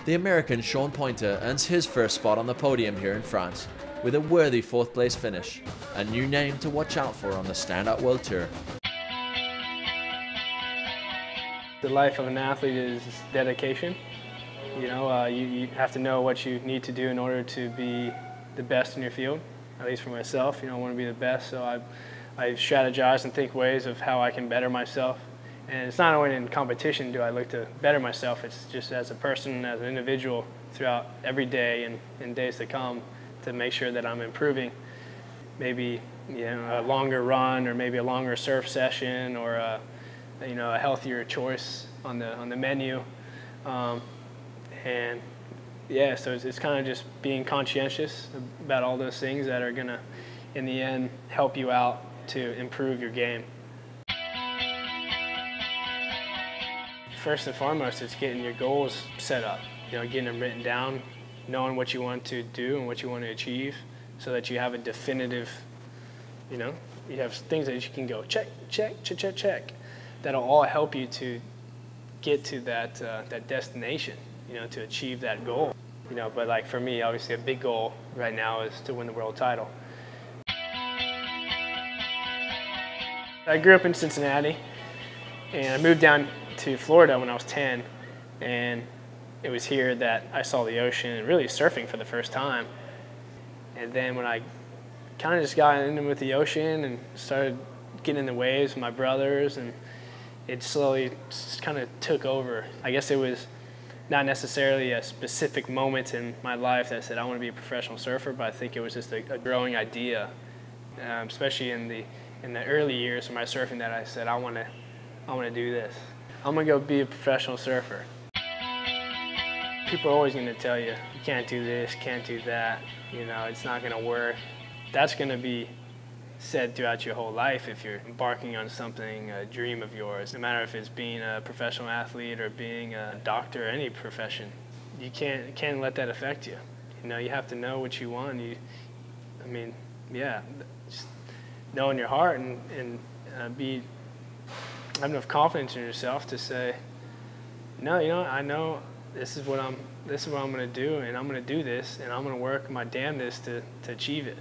The American Sean Poynter earns his first spot on the podium here in France with a worthy 4th place finish, a new name to watch out for on the Standout World Tour. The life of an athlete is dedication. You know, you have to know what you need to do in order to be the best in your field. At least for myself, you know, I want to be the best, so I strategize and think ways of how I can better myself. And it's not only in competition do I look to better myself, it's just as a person, as an individual throughout every day and days to come to make sure that I'm improving. Maybe, you know, a longer run or maybe a longer surf session or a healthier choice on the menu. And yeah, so it's kind of just being conscientious about all those things that are gonna, in the end, help you out to improve your game. First and foremost, it's getting your goals set up, you know, getting them written down, knowing what you want to do and what you want to achieve so that you have a definitive, you know, you have things that you can go check, check, check, check, check. That'll all help you to get to that destination, you know, to achieve that goal. You know, but like for me, obviously a big goal right now is to win the world title. I grew up in Cincinnati and I moved down to Florida when I was 10, and it was here that I saw the ocean and really surfing for the first time. And then when I kind of just got into with the ocean and started getting in the waves with my brothers, and it slowly kind of took over. I guess it was not necessarily a specific moment in my life that said I want to be a professional surfer, but I think it was just a growing idea, especially in the early years of my surfing, that I said I want to do this. I'm gonna go be a professional surfer. People are always gonna tell you, you can't do this, can't do that, you know, it's not gonna work. That's gonna be said throughout your whole life if you're embarking on something, a dream of yours. No matter if it's being a professional athlete or being a doctor or any profession, you can't let that affect you. You know, you have to know what you want. I mean, yeah, just know in your heart and have enough confidence in yourself to say, no, you know, I know this is what I'm going to do, and I'm going to do this, and I'm going to work my damnedest to achieve it.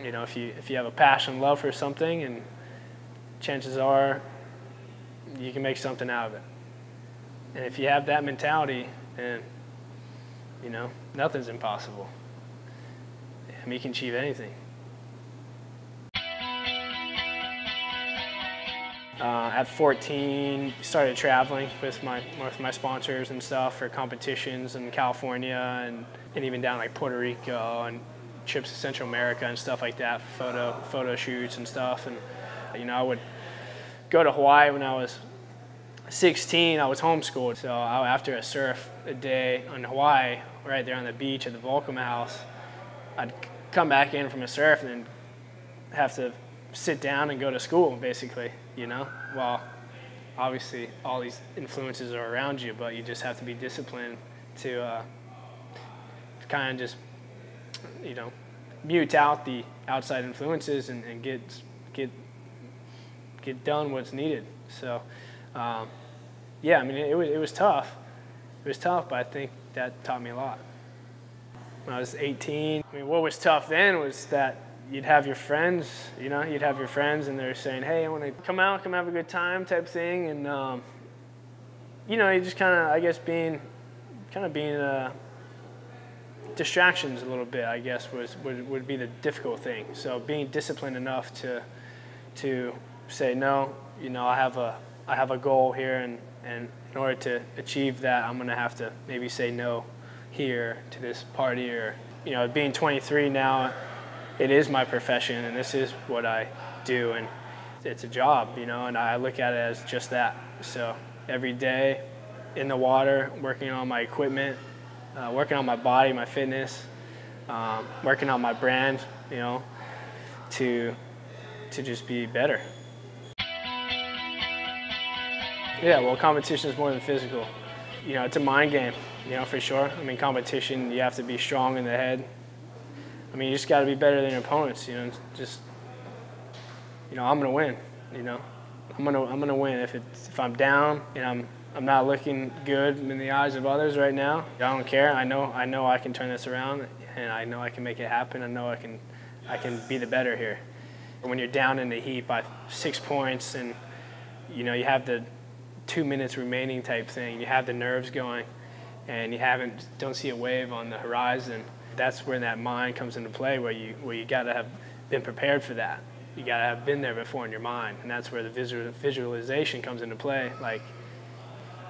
You know, if you have a passion and love for something, and chances are you can make something out of it. And if you have that mentality, then, you know, nothing's impossible. I mean, you can achieve anything. At 14, started traveling with my sponsors and stuff for competitions in California and even down like Puerto Rico and trips to Central America and stuff like that for photo shoots and stuff. And you know, I would go to Hawaii when I was 16. I was homeschooled, so after a surf a day on Hawaii, right there on the beach at the Volcom House, I'd come back in from a surf and then have to sit down and go to school, basically, you know, while obviously all these influences are around you, but you just have to be disciplined to kind of just, you know, mute out the outside influences and get done what's needed. So, yeah, I mean, it was tough. It was tough, but I think that taught me a lot. When I was 18, I mean, what was tough then was that you'd have your friends, you know, and they're saying, hey, I want to come out, come have a good time type thing. And, you know, you just kind of, I guess, being distractions a little bit, I guess, would be the difficult thing. So being disciplined enough to say, no, you know, I have a goal here, and in order to achieve that, I'm going to have to maybe say no here to this party. Or, you know, being 23 now, it is my profession, and this is what I do, and it's a job, you know, and I look at it as just that. So every day in the water, working on my equipment, working on my body, my fitness, working on my brand, you know, to just be better. Yeah, well, competition is more than physical. You know, it's a mind game, you know, for sure. I mean, competition, you have to be strong in the head. I mean, you just got to be better than your opponents, you know. Just, you know, I'm gonna win, you know. I'm gonna win if I'm down and I'm not looking good in the eyes of others right now. I don't care. I know I can turn this around, and I know I can make it happen. I know I can be the better here. When you're down in the heat by 6 points, and you have the 2 minutes remaining type thing, you have the nerves going, and you don't see a wave on the horizon. That's where that mind comes into play, where you got to have been prepared for that. You got to have been there before in your mind, and that's where the visualization comes into play. Like,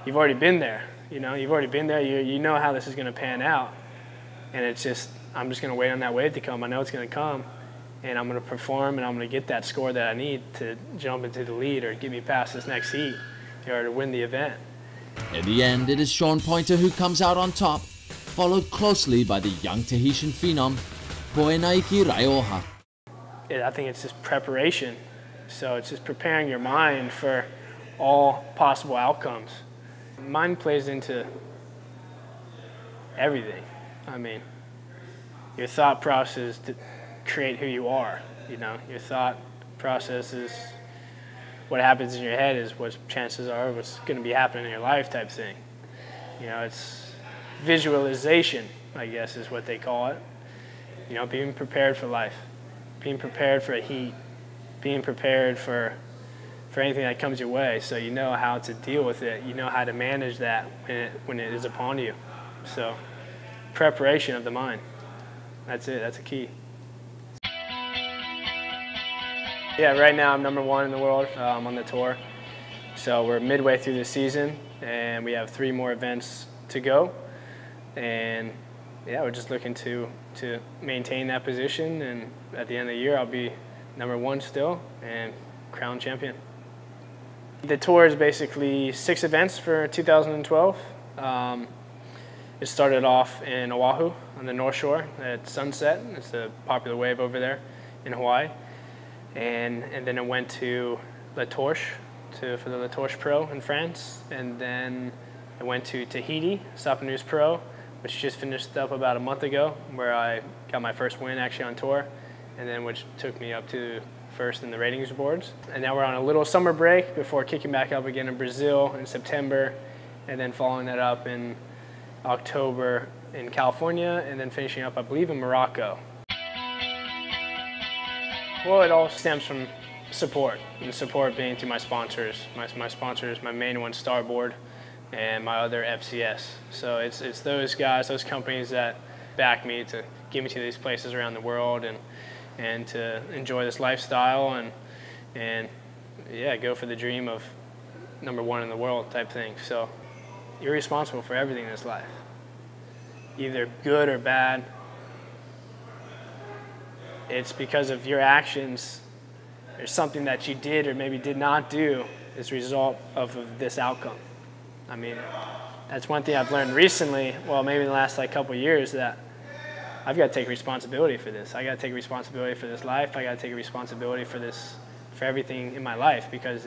you've already been there, you've already been there. You know how this is going to pan out, and it's just, I'm just going to wait on that wave to come. I know it's going to come, and I'm going to perform, and I'm going to get that score that I need to jump into the lead or get me past this next heat or to win the event. In the end, it is Sean Poynter who comes out on top, followed closely by the young Tahitian phenom, Poenaiki Raioha. I think it's just preparation. So it's just preparing your mind for all possible outcomes. Mind plays into everything. I mean, your thought process to create who you are. Your thought process is what happens in your head is what chances are what's going to be happening in your life type thing. It's visualization, I guess, is what they call it. Being prepared for life, being prepared for a heat, being prepared for anything that comes your way, so you know how to deal with it. You know how to manage that when it is upon you. So preparation of the mind. That's it. That's a key. Yeah, right now I'm #1 in the world on the tour. So we're midway through the season, and we have 3 more events to go. And yeah, we're just looking to maintain that position, and at the end of the year I'll be #1 still and crown champion. The tour is basically 6 events for 2012. It started off in Oahu on the North Shore at sunset. It's a popular wave over there in Hawaii. And then it went to La Torche for the La Torche Pro in France. And then it went to Tahiti, Sapa News Pro, which just finished up about a month ago, where I got my first win actually on tour, and then which took me up to first in the ratings boards. And now we're on a little summer break before kicking back up again in Brazil in September, and then following that up in October in California, and then finishing up, I believe, in Morocco. Well, it all stems from support, and support being through my sponsors. My sponsors, my main one, Starboard, and my other FCS. So it's those guys, those companies that back me to get me to these places around the world and to enjoy this lifestyle and yeah, go for the dream of #1 in the world type thing. So you're responsible for everything in this life, either good or bad. It's because of your actions or something that you did or maybe did not do as a result of this outcome. I mean, that's one thing I've learned recently, well, maybe in the last couple of years, that I've got to take responsibility for this. I got to take responsibility for this life. I got to take responsibility for everything in my life, because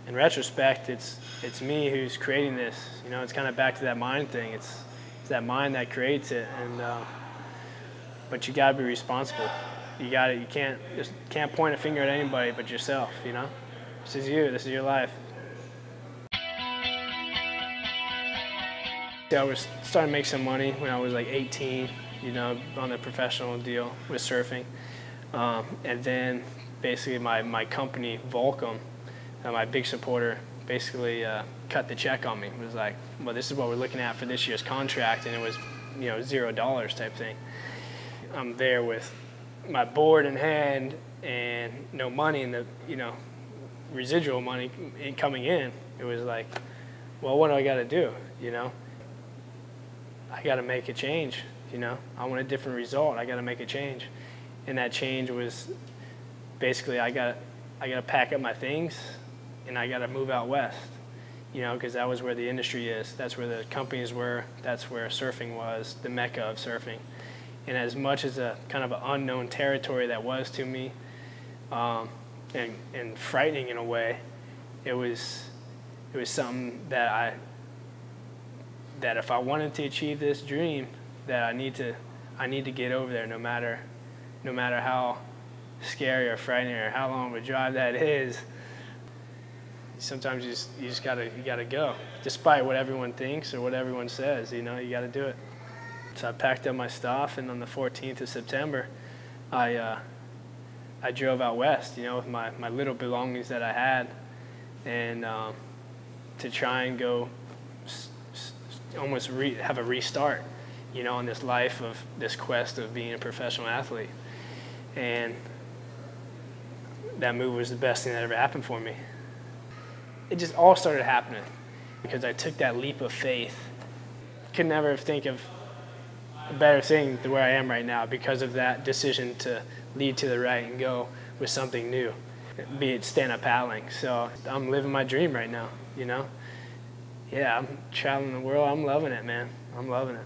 in retrospect, it's me who's creating this. It's kind of back to that mind thing. It's that mind that creates it, but you got to be responsible. You can't point a finger at anybody but yourself. This is you. This is your life. I was starting to make some money when I was 18, on the professional deal with surfing. And then basically my company, Volcom, my big supporter, basically cut the check on me. It was like, well, this is what we're looking at for this year's contract, and it was $0 type thing. I'm there with my board in hand and no money, and the residual money coming in. It was like, well, what do I got to do? I got to make a change. I want a different result. I got to make a change, and that change was basically I got to pack up my things and I got to move out west. Because that was where the industry is. That's where the companies were. That's where surfing was, the mecca of surfing. And as much as a kind of an unknown territory that was to me, and frightening in a way, it was something that if I wanted to achieve this dream, that I need to get over there, no matter how scary or frightening or how long of a drive that is. sometimes you just gotta go, despite what everyone thinks or what everyone says. You know, you gotta do it. So I packed up my stuff, and on the 14th of September, I drove out west, you know, with my little belongings that I had, and to try and go almost have a restart, you know, in this life of this quest of being a professional athlete. And that move was the best thing that ever happened for me. It just all started happening because I took that leap of faith. Could never think of a better thing than where I am right now because of that decision to lead to the right and go with something new, be it stand-up paddling. So I'm living my dream right now, you know? Yeah, I'm traveling the world. I'm loving it, man. I'm loving it.